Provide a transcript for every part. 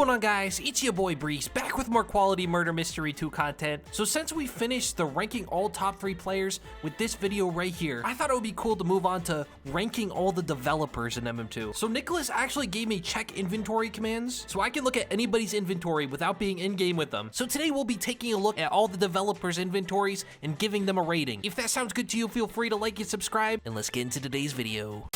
going on, guys? It's your boy Breeze, back with more quality Murder Mystery 2 content. So since we finished the ranking all top 3 players with this video right here, I thought it would be cool to move on to ranking all the developers in MM2. So Nicholas actually gave me check inventory commands, so I can look at anybody's inventory without being in-game with them. So today we'll be taking a look at all the developers' inventories and giving them a rating. If that sounds good to you, feel free to like and subscribe, and let's get into today's video.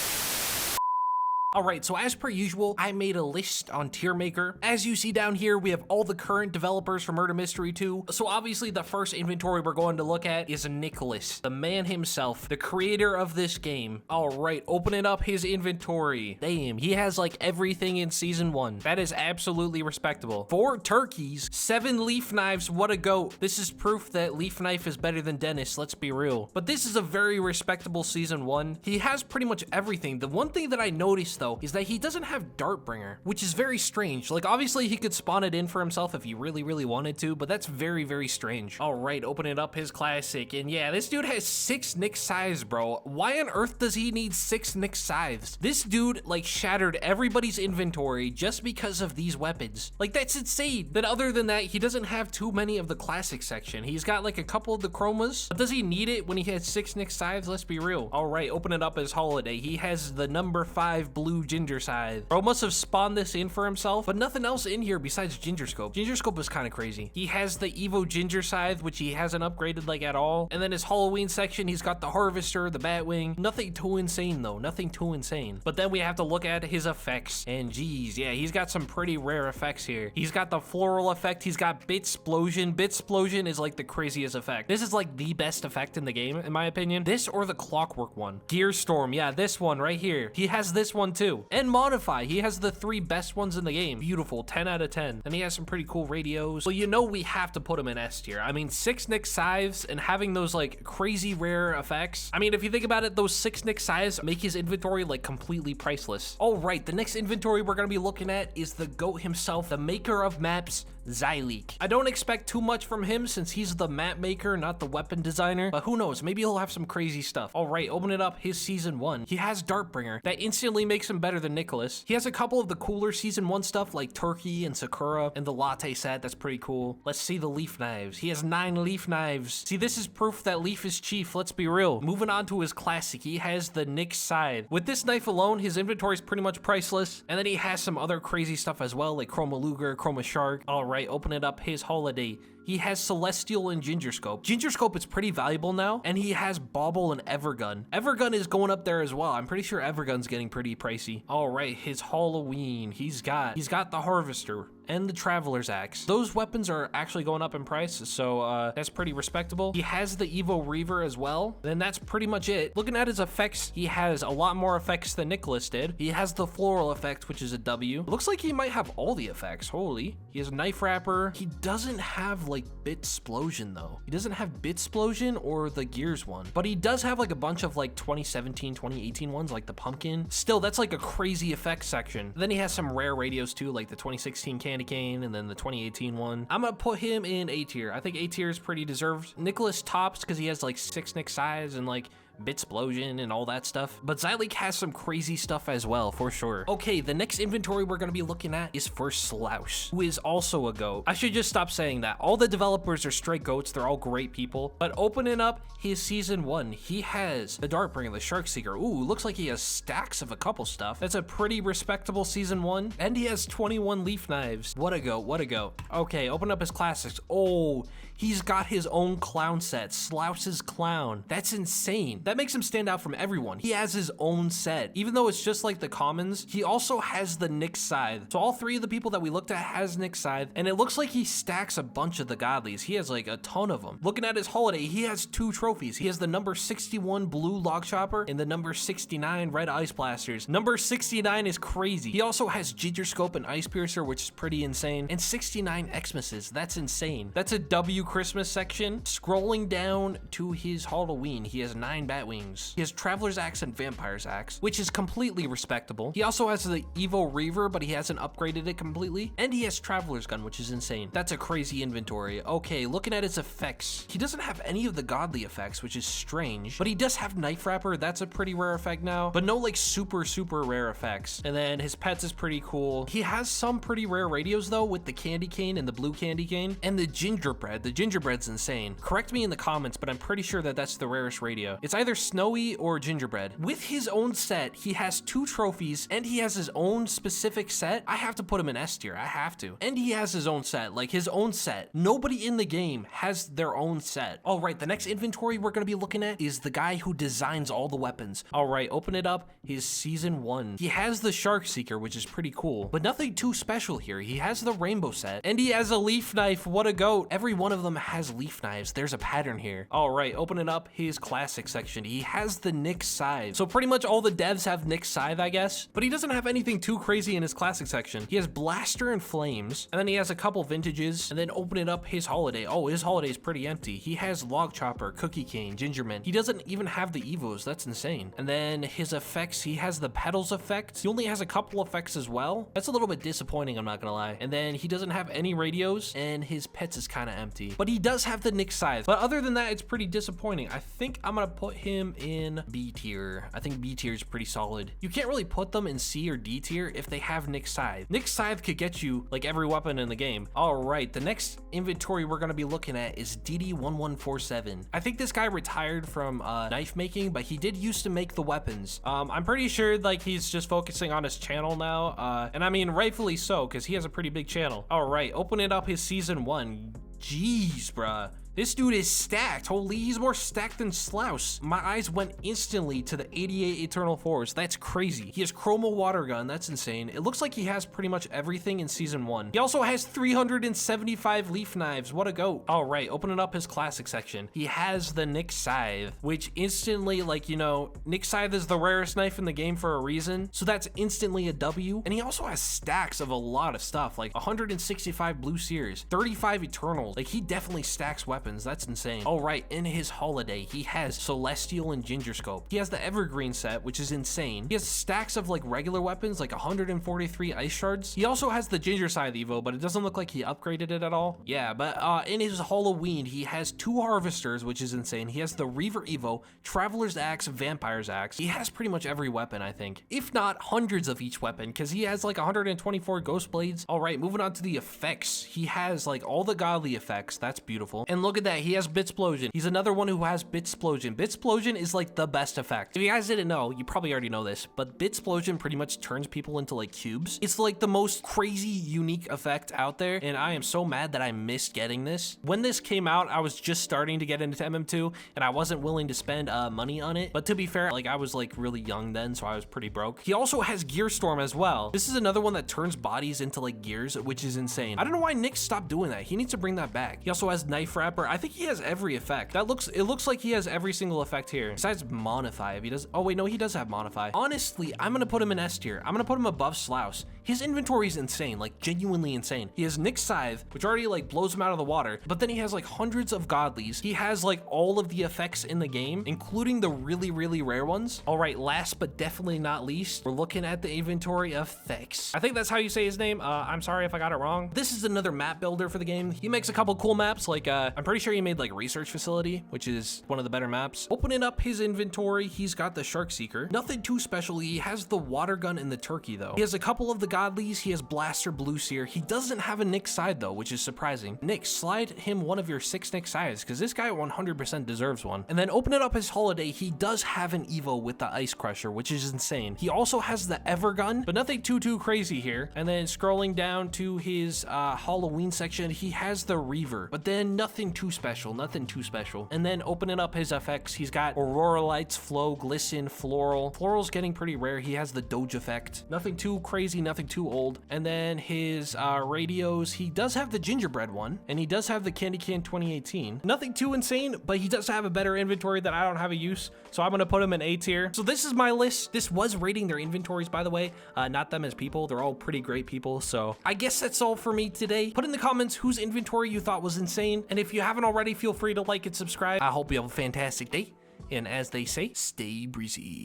Alright, so as per usual, I made a list on Tier Maker. As you see down here, we have all the current developers for Murder Mystery 2. So obviously the first inventory we're going to look at is Nicholas, the man himself, the creator of this game. Alright, opening up his inventory. Damn, he has like everything in Season 1. That is absolutely respectable. 4 turkeys, 7 leaf knives, what a goat. This is proof that leaf knife is better than Dennis, let's be real. But this is a very respectable Season 1. He has pretty much everything. The one thing that I noticed though is that he doesn't have Dartbringer, which is very strange. Like, obviously he could spawn it in for himself if he really wanted to, but that's very strange. All right, opening up his classic, and yeah, this dude has 6 Nick scythes, bro. Why on earth does he need 6 Nick scythes? This dude like shattered everybody's inventory just because of these weapons. Like, that's insane. But other than that, he doesn't have too many of the classic section. He's got like a couple of the chromas, but does he need it when he has 6 Nick scythes? Let's be real. All right, opening up his holiday. He has the number 5 blue ginger scythe. Bro must have spawned this in for himself, but nothing else in here besides ginger scope. Ginger scope is kind of crazy. He has the Evo ginger scythe, which he hasn't upgraded like at all. And then his Halloween section, he's got the harvester, the batwing. Nothing too insane though, nothing too insane. But then we have to look at his effects, and geez, yeah, he's got some pretty rare effects here. He's got the floral effect, he's got Bitsplosion. Bitsplosion is like the craziest effect. This is like the best effect in the game, in my opinion. This or the clockwork one. Gear storm, yeah, this one right here. He has this one too. And modify, he has the 3 best ones in the game. Beautiful, 10 out of 10. And he has some pretty cool radios. Well, you know we have to put him in S tier. I mean, 6 Nick scythes and having those like crazy rare effects. I mean, if you think about it, those 6 Nick scythes make his inventory like completely priceless. All right, the next inventory we're gonna be looking at is the GOAT himself, the maker of maps, Zyleek. I don't expect too much from him since he's the map maker, not the weapon designer, but who knows, maybe he'll have some crazy stuff. All right, opening up his Season 1. He has Dartbringer. That instantly makes him better than Nicholas. He has a couple of the cooler Season 1 stuff like Turkey and Sakura and the latte set. That's pretty cool. Let's see the leaf knives. He has 9 leaf knives. See, this is proof that leaf is chief. Let's be real. Moving on to his classic. He has the Nick scythe. With this knife alone, his inventory is pretty much priceless. And then he has some other crazy stuff as well, like Chroma Luger, Chroma Shark. All right, opening up his holiday. He has Celestial and Ginger Scope. Ginger Scope is pretty valuable now, and he has Bauble and Evergun. Evergun is going up there as well. I'm pretty sure Evergun's getting pretty pricey. All right, his Halloween. He's got the Harvester and the Traveler's Axe. Those weapons are actually going up in price, so that's pretty respectable. He has the Evo Reaver as well, and that's pretty much it. Looking at his effects, he has a lot more effects than Nicholas did. He has the Floral effect, which is a W. It looks like he might have all the effects, holy. He has Knife Wrapper. He doesn't have like Bitsplosion though. He doesn't have Bitsplosion or the Gears one, but he does have like a bunch of like 2017, 2018 ones, like the Pumpkin. Still, that's like a crazy effects section. Then he has some rare radios too, like the 2016 Candy Cane and then the 2018 one. I'm gonna put him in A tier. I think A tier is pretty deserved. Nicholas tops because he has like 6 Nick scythes and like Bitsplosion and all that stuff, but Zyleek has some crazy stuff as well, for sure. Okay, the next inventory we're gonna be looking at is for Slouse, who is also a GOAT. I should just stop saying that. All the developers are straight GOATs, they're all great people, but opening up his Season 1, he has the Dartbringer, the Shark Seeker. Ooh, looks like he has stacks of a couple stuff. That's a pretty respectable Season 1, and he has 21 leaf knives. What a GOAT, what a GOAT. Okay, open up his classics. Oh, he's got his own clown set, Slouse's Clown. That's insane. That makes him stand out from everyone. He has his own set. Even though it's just like the commons, he also has the Nick scythe. So all 3 of the people that we looked at has Nick scythe, and it looks like he stacks a bunch of the godlies. He has like a ton of them. Looking at his holiday, he has 2 trophies. He has the number 61 blue log chopper and the number 69 red ice blasters. Number 69 is crazy. He also has Ginger Scope and Ice Piercer, which is pretty insane, and 69 Xmases. That's insane. That's a W Christmas section. Scrolling down to his Halloween, he has 9 bat wings. He has Traveler's Axe and Vampire's Axe, which is completely respectable. He also has the Evo Reaver, but he hasn't upgraded it completely. And he has Traveler's Gun, which is insane. That's a crazy inventory. Okay, looking at his effects, he doesn't have any of the godly effects, which is strange, but he does have Knife Wrapper. That's a pretty rare effect now, but no like super rare effects. And then his pets is pretty cool. He has some pretty rare radios though, with the candy cane and the blue candy cane and the gingerbread. The gingerbread's insane. Correct me in the comments, but I'm pretty sure that that's the rarest radio. It's either snowy or gingerbread. With his own set, he has 2 trophies and he has his own specific set. I have to put him in S tier. I have to. And he has his own set, like his own set. Nobody in the game has their own set. All right, the next inventory we're gonna be looking at is the guy who designs all the weapons. All right, open it up. His season 1. He has the Shark Seeker, which is pretty cool, but nothing too special here. He has the rainbow set and he has a leaf knife. What a goat. Every one of them has leaf knives. There's a pattern here. All right, open it up. His classic section. He has the Nyx Scythe. So pretty much all the devs have Nyx Scythe, I guess, but he doesn't have anything too crazy in his classic section. He has Blaster and Flames, and then he has a couple vintages, and then open it up. His holiday. Oh, his holiday is pretty empty. He has Log Chopper, Cookie Cane, Gingerman. He doesn't even have the Evos. That's insane. And then his effects, he has the Petals effect. He only has a couple effects as well. That's a little bit disappointing, I'm not gonna lie. And then he doesn't have any radios, and his pets is kind of empty, but he does have the Nyx Scythe. But other than that, it's pretty disappointing. I think I'm gonna put him in B tier. I think B tier is pretty solid. You can't really put them in C or D tier if they have Nyx Scythe. Nyx Scythe could get you like every weapon in the game. All right, the next inventory we're gonna be looking at is DD1147. I think this guy retired from knife making, but he did used to make the weapons. I'm pretty sure like he's just focusing on his channel now, and I mean rightfully so, because he has a pretty big channel. All right, open it up. His season 1. Jeez, bruh. This dude is stacked. Holy, he's more stacked than Slouse. My eyes went instantly to the 88 Eternal Force. That's crazy. He has Chroma Water Gun. That's insane. It looks like he has pretty much everything in season 1. He also has 375 leaf knives. What a goat. All right, opening up his classic section. He has the Nyx Scythe, which instantly, like, you know, Nyx Scythe is the rarest knife in the game for a reason. So that's instantly a W. And he also has stacks of a lot of stuff, like 165 Blue Seers, 35 Eternals. Like, he definitely stacks weapons. That's insane. All right, in his holiday, he has Celestial and Ginger Scope. He has the Evergreen set, which is insane. He has stacks of like regular weapons, like 143 Ice Shards. He also has the Ginger Scythe Evo, but it doesn't look like he upgraded it at all. Yeah, but in his Halloween, he has 2 Harvesters, which is insane. He has the Reaver Evo, Traveler's Axe, Vampire's Axe. He has pretty much every weapon, I think, if not hundreds of each weapon, because he has like 124 Ghost Blades. All right, moving on to the effects. He has like all the godly effects. That's beautiful. And look at that, he has Bitsplosion. He's another one who has Bitsplosion. Bitsplosion is like the best effect. If you guys didn't know, you probably already know this, but Bitsplosion pretty much turns people into like cubes. It's like the most crazy unique effect out there, and I am so mad that I missed getting this. When this came out, I was just starting to get into MM2, and I wasn't willing to spend money on it. But to be fair, like I was like really young then, so I was pretty broke. He also has Gear Storm as well. This is another one that turns bodies into like gears, which is insane. I don't know why Nyx stopped doing that. He needs to bring that back. He also has Knife Wrapper. I think he has every effect. It looks like he has every single effect here. Besides Modify, if he does. Oh wait, no, he does have Modify. Honestly, I'm gonna put him in S tier. I'm gonna put him above Slouse. His inventory is insane, like genuinely insane. He has Nyx Scythe, which already like blows him out of the water, but then he has like hundreds of godlies. He has like all of the effects in the game, including the really rare ones. All right, last but definitely not least, we're looking at the inventory of Thex. I think that's how you say his name. I'm sorry if I got it wrong. This is another map builder for the game. He makes a couple cool maps, like I'm pretty sure he made like Research Facility, which is one of the better maps. Opening up his inventory, he's got the Shark Seeker. Nothing too special. He has the Water Gun and the Turkey though. He has a couple of the godlies. He has Blaster, Blue Seer. He doesn't have a Nyx Scythe though, which is surprising. Nyx, slide him one of your 6 Nyx Scythes, because this guy 100% deserves one. And then opening up his holiday, he does have an Evo with the Ice Crusher, which is insane. He also has the Evergun, but nothing too crazy here. And then scrolling down to his Halloween section, he has the Reaver, but then nothing too special, nothing too special. And then opening up his effects, he's got Aurora Lights, Flow, Glisten, Floral. Floral's getting pretty rare. He has the Doge effect. Nothing too crazy, nothing too old. And then his radios, he does have the Gingerbread one, and he does have the Candy Can 2018. Nothing too insane, but he does have a better inventory that I don't have a use, so I'm gonna put him in A tier. So this is my list. This was rating their inventories, by the way, not them as people. They're all pretty great people, so I guess that's all for me today. Put in the comments whose inventory you thought was insane, and if you haven't already, feel free to like and subscribe. I hope you have a fantastic day, And as they say, stay breezy.